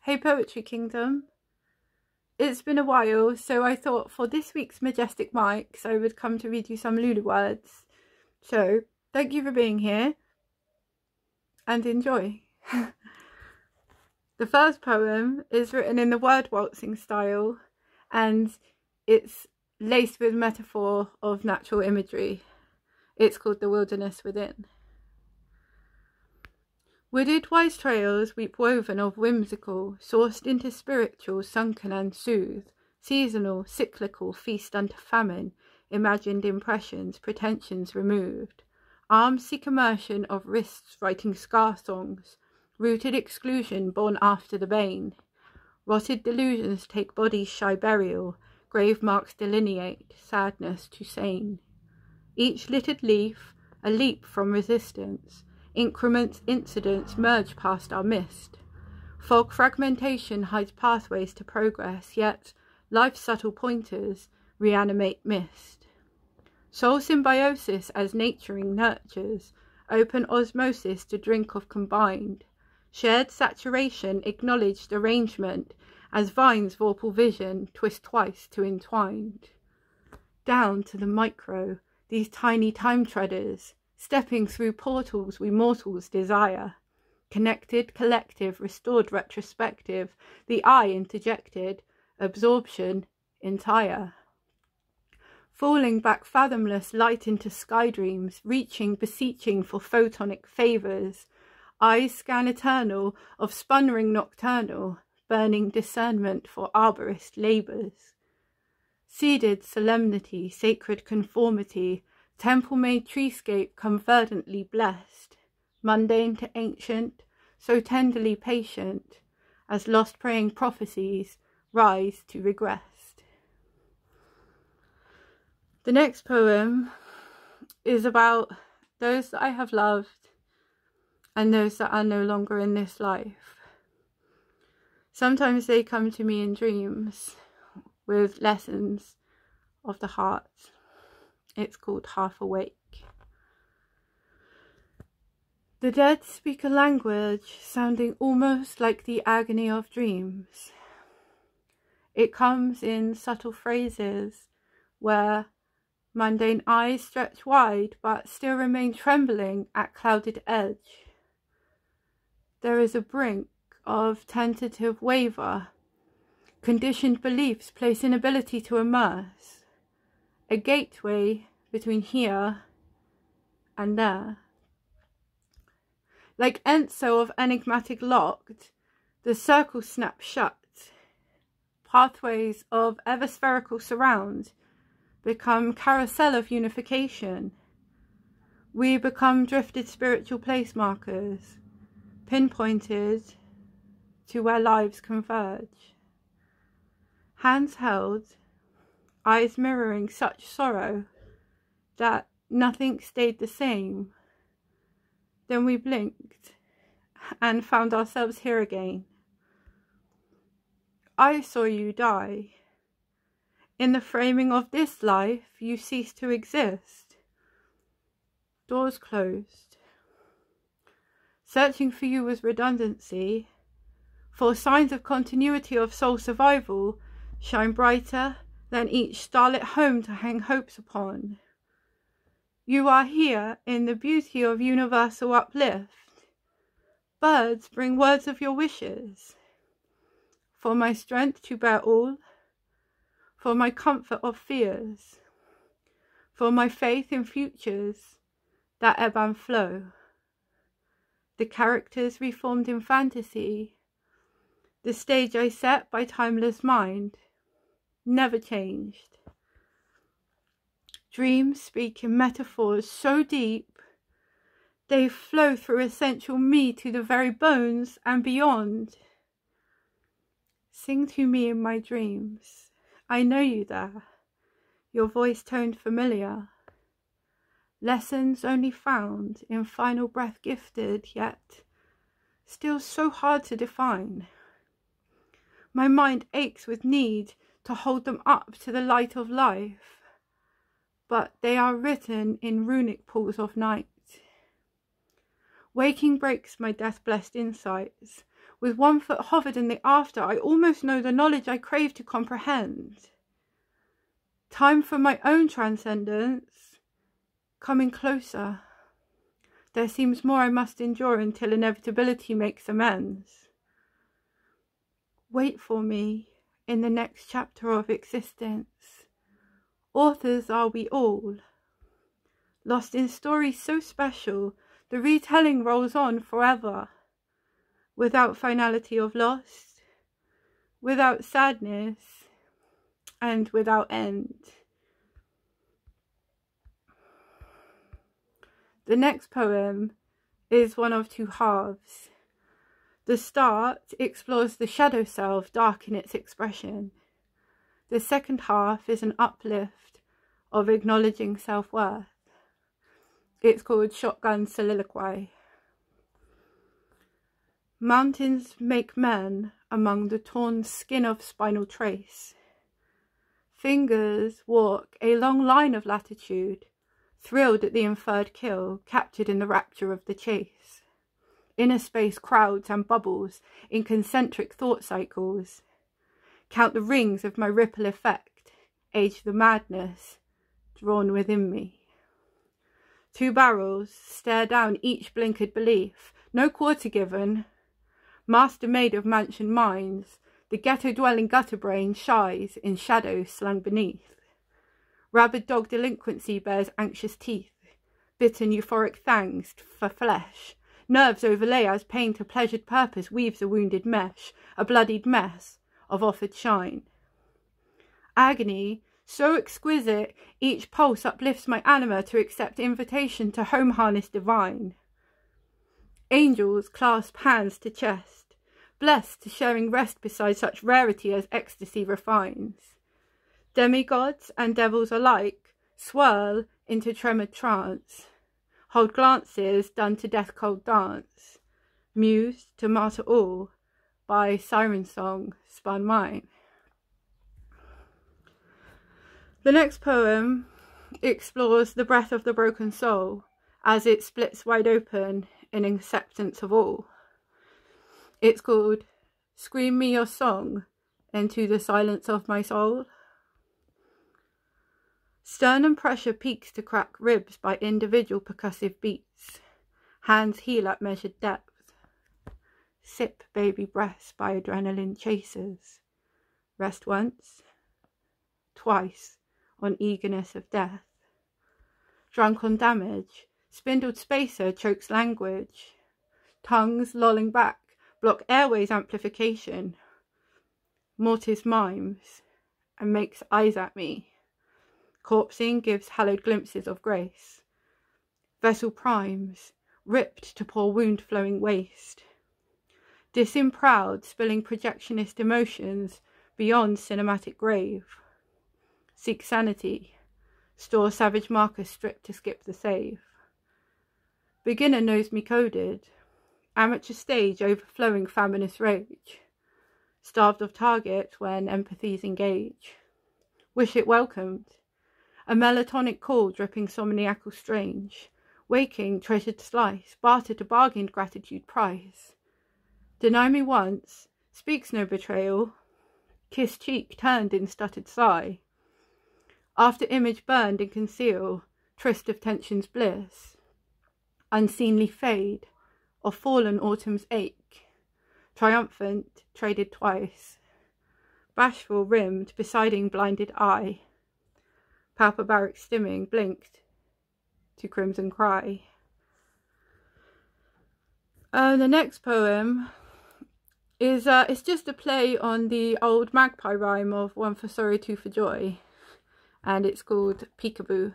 Hey Poetry Kingdom, it's been a while, so I thought for this week's Majestic Mics I would come to read you some Lulu words. So thank you for being here and enjoy. The first poem is written in the word waltzing style and it's laced with metaphor of natural imagery. It's called The Wilderness Within. Wooded wise trails weep woven of whimsical, sourced into spiritual, sunken and soothed, seasonal, cyclical, feast unto famine, imagined impressions, pretensions removed. Arms seek immersion of wrists writing scar songs, rooted exclusion born after the bane. Rotted delusions take bodies shy burial, grave marks delineate, sadness to sane. Each littered leaf, a leap from resistance, increments, incidents merge past our mist. Fog fragmentation hides pathways to progress, yet life's subtle pointers reanimate mist. Soul symbiosis as naturing nurtures, open osmosis to drink of combined. Shared saturation, acknowledged arrangement, as vines vorpal vision twist twice to entwined. Down to the micro, these tiny time treaders, stepping through portals we mortals desire. Connected, collective, restored, retrospective, the eye interjected, absorption entire. Falling back fathomless light into sky dreams, reaching, beseeching for photonic favours. Eyes scan eternal, of spun ring nocturnal, burning discernment for arborist labours. Seeded solemnity, sacred conformity, temple-made treescape convergently blessed, mundane to ancient, so tenderly patient, as lost praying prophecies rise to regress. The next poem is about those that I have loved and those that are no longer in this life. Sometimes they come to me in dreams with lessons of the heart. It's called Half Awake. The dead speak a language sounding almost like the agony of dreams. It comes in subtle phrases where mundane eyes stretch wide but still remain trembling at clouded edge. There is a brink of tentative waver. Conditioned beliefs place inability to immerse. A gateway between here and there. Like Enso of enigmatic locked, the circle snaps shut. Pathways of ever-spherical surround become carousel of unification. We become drifted spiritual place markers, pinpointed to where lives converge. Hands held, eyes mirroring such sorrow that nothing stayed the same. Then we blinked and found ourselves here again. I saw you die. In the framing of this life, you ceased to exist. Doors closed. Searching for you was redundancy, for signs of continuity of soul survival shine brighter than each starlit home to hang hopes upon. You are here in the beauty of universal uplift. Birds bring words of your wishes. For my strength to bear all, for my comfort of fears, for my faith in futures that ebb and flow. The characters reformed in fantasy, the stage I set by timeless mind, never changed. Dreams speak in metaphors so deep, they flow through essential me to the very bones and beyond. Sing to me in my dreams. I know you there, your voice toned familiar. Lessons only found in final breath gifted, yet still so hard to define. My mind aches with need to hold them up to the light of life, but they are written in runic pools of night. Waking breaks my death-blessed insights, With one foot hovered in the after, I almost know the knowledge I crave to comprehend. Time for my own transcendence, coming closer. There seems more I must endure until inevitability makes amends. Wait for me in the next chapter of existence. Authors are we all, lost in stories so special, the retelling rolls on forever, without finality of loss, without sadness, and without end. The next poem is one of two halves. The start explores the shadow self, dark in its expression. The second half is an uplift of acknowledging self-worth. It's called Shotgun Soliloquy. Mountains make men among the torn skin of spinal trace. Fingers walk a long line of latitude, thrilled at the inferred kill, captured in the rapture of the chase. Inner space crowds and bubbles in concentric thought cycles. Count the rings of my ripple effect, age the madness drawn within me. Two barrels stare down each blinkered belief, no quarter given. Master made of mansion minds, the ghetto-dwelling gutter brain shies in shadow slung beneath. Rabid dog delinquency bears anxious teeth, bitten euphoric fangs for flesh. Nerves overlay as pain to pleasured purpose weaves a wounded mesh, a bloodied mess of offered shine. Agony, so exquisite, each pulse uplifts my anima to accept invitation to home harness divine. Angels clasp hands to chest, blessed to sharing rest beside such rarity as ecstasy refines. Demigods and devils alike swirl into tremored trance, hold glances done to death-cold dance, mused to martyr all by siren song spun mine. The next poem explores the breath of the broken soul as it splits wide open in acceptance of all. It's called Scream Me Your Song into the Silence of My Soul. Sternum pressure peaks to crack ribs by individual percussive beats. Hands heal at measured depth. Sip baby breaths by adrenaline chasers. Rest once, twice on eagerness of death. Drunk on damage, spindled spacer chokes language. Tongues lolling back block airways amplification. Mortis mimes and makes eyes at me. Corpsing gives hallowed glimpses of grace. Vessel primes, ripped to pour wound-flowing waste. Disemproud, spilling projectionist emotions beyond cinematic grave. Seek sanity, store savage markers stripped to skip the save. Beginner knows me coded, amateur stage overflowing famineous rage. Starved of target when empathies engage. Wish it welcomed. A melatonic call dripping somniacal strange, waking treasured slice, barter to bargained gratitude price. Deny me once, speaks no betrayal, kiss cheek turned in stuttered sigh. After image burned and conceal, tryst of tension's bliss. Unseemly fade, of fallen autumn's ache, triumphant traded twice. Bashful rimmed, besiding blinded eye. Palpabaric stimming blinked to crimson cry. The next poem is it's just a play on the old magpie rhyme of one for sorrow, two for joy, and it's called Peekaboo.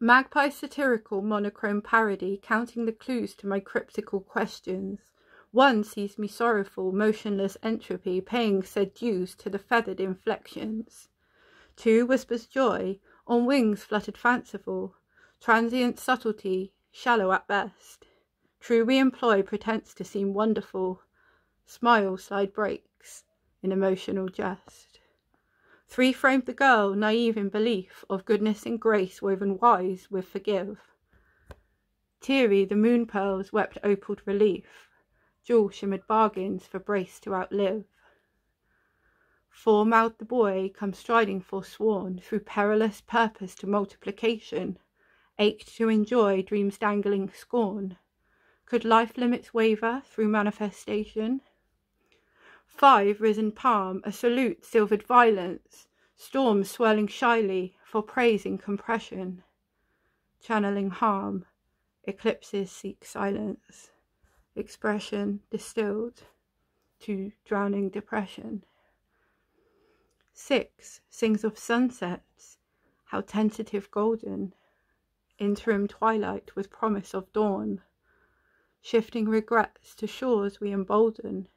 Magpie satirical monochrome parody, counting the clues to my cryptical questions. One sees me sorrowful, motionless entropy, paying said dues to the feathered inflections. Two whispers joy, on wings fluttered fanciful, transient subtlety, shallow at best. True we employ pretense to seem wonderful, smile slide breaks in emotional jest. Three framed the girl, naive in belief of goodness and grace woven wise with forgive. Teary the moon pearls wept opaled relief, jewel-shimmered bargains for brace to outlive. Four-mouthed the boy come striding forsworn through perilous purpose to multiplication, ached to enjoy dreams dangling scorn. Could life limits waver through manifestation? Five risen palm, a salute silvered violence, storms swirling shyly for praise in compression. Channeling harm, eclipses seek silence, expression distilled to drowning depression. Six sings of sunsets, how tentative golden, interim twilight with promise of dawn, shifting regrets to shores we embolden,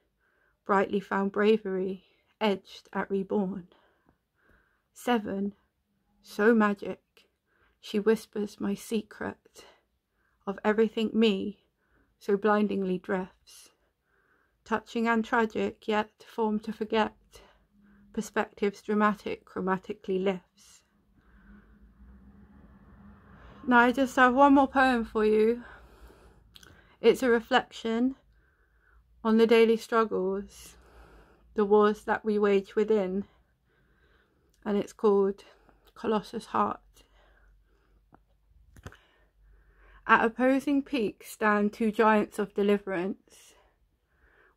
brightly found bravery edged at reborn. Seven, so magic, she whispers my secret of everything me so blindingly drifts, touching and tragic yet formed to forget, perspectives dramatic chromatically lifts. Now I just have one more poem for you. It's a reflection on the daily struggles, the wars that we wage within, and it's called Colossus Heart. At opposing peaks stand two giants of deliverance.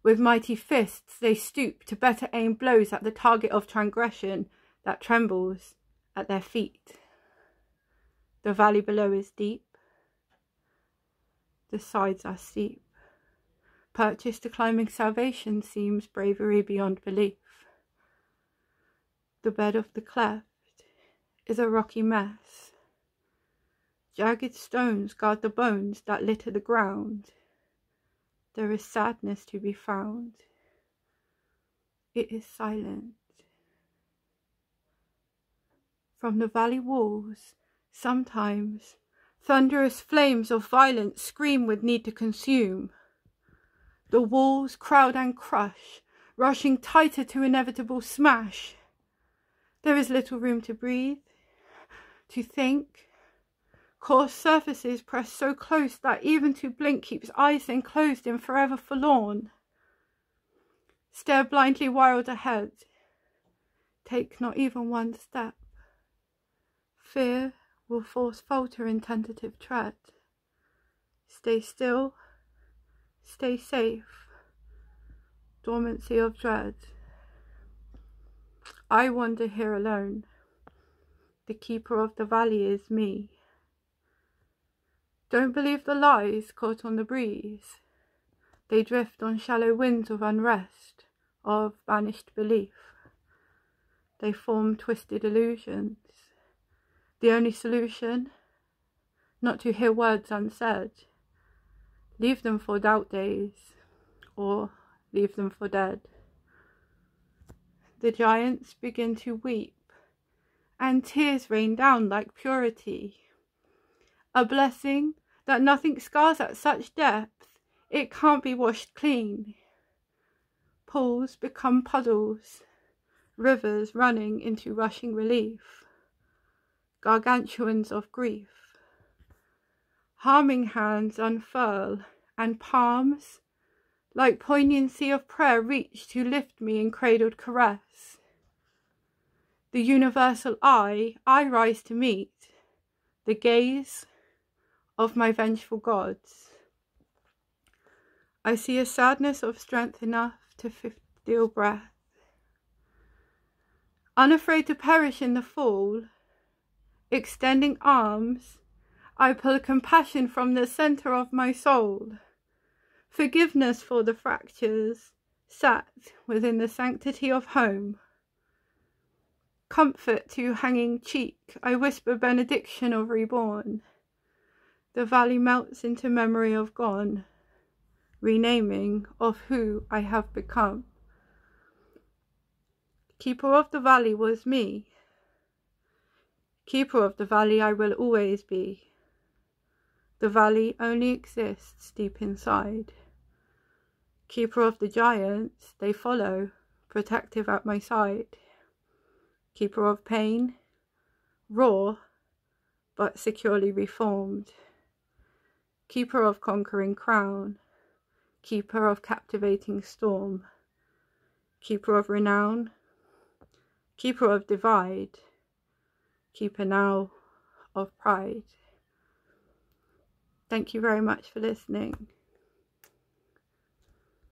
With mighty fists they stoop to better aim blows at the target of transgression that trembles at their feet. The valley below is deep, the sides are steep. Purchase to climbing salvation seems bravery beyond belief. The bed of the cleft is a rocky mess. Jagged stones guard the bones that litter the ground. There is sadness to be found. It is silent. From the valley walls, sometimes thunderous flames of violence scream with need to consume. The walls crowd and crush, rushing tighter to inevitable smash. There is little room to breathe, to think. Coarse surfaces press so close that even to blink keeps eyes enclosed in forever forlorn. Stare blindly wild ahead. Take not even one step. Fear will force falter in tentative tread. Stay still. Stay safe. Dormancy of dread. I wander here alone. The keeper of the valley is me. Don't believe the lies caught on the breeze. They drift on shallow winds of unrest, of banished belief. They form twisted illusions. The only solution, not to hear words unsaid. Leave them for doubt days, or leave them for dead. The giants begin to weep, and tears rain down like purity. A blessing that nothing scars at such depth, it can't be washed clean. Pools become puddles, rivers running into rushing relief. Gargantuans of grief. Harming hands unfurl, and palms, like poignancy of prayer, reach to lift me in cradled caress. The universal I rise to meet, the gaze of my vengeful gods. I see a sadness of strength enough to steal breath. Unafraid to perish in the fall, extending arms, I pull compassion from the centre of my soul. Forgiveness for the fractures sat within the sanctity of home. Comfort to hanging cheek, I whisper benediction of reborn. The valley melts into memory of gone, renaming of who I have become. Keeper of the valley was me. Keeper of the valley I will always be. The valley only exists deep inside. Keeper of the giants, they follow, protective at my side. Keeper of pain, raw, but securely reformed. Keeper of conquering crown, keeper of captivating storm, keeper of renown, keeper of divide, keeper now of pride. Thank you very much for listening.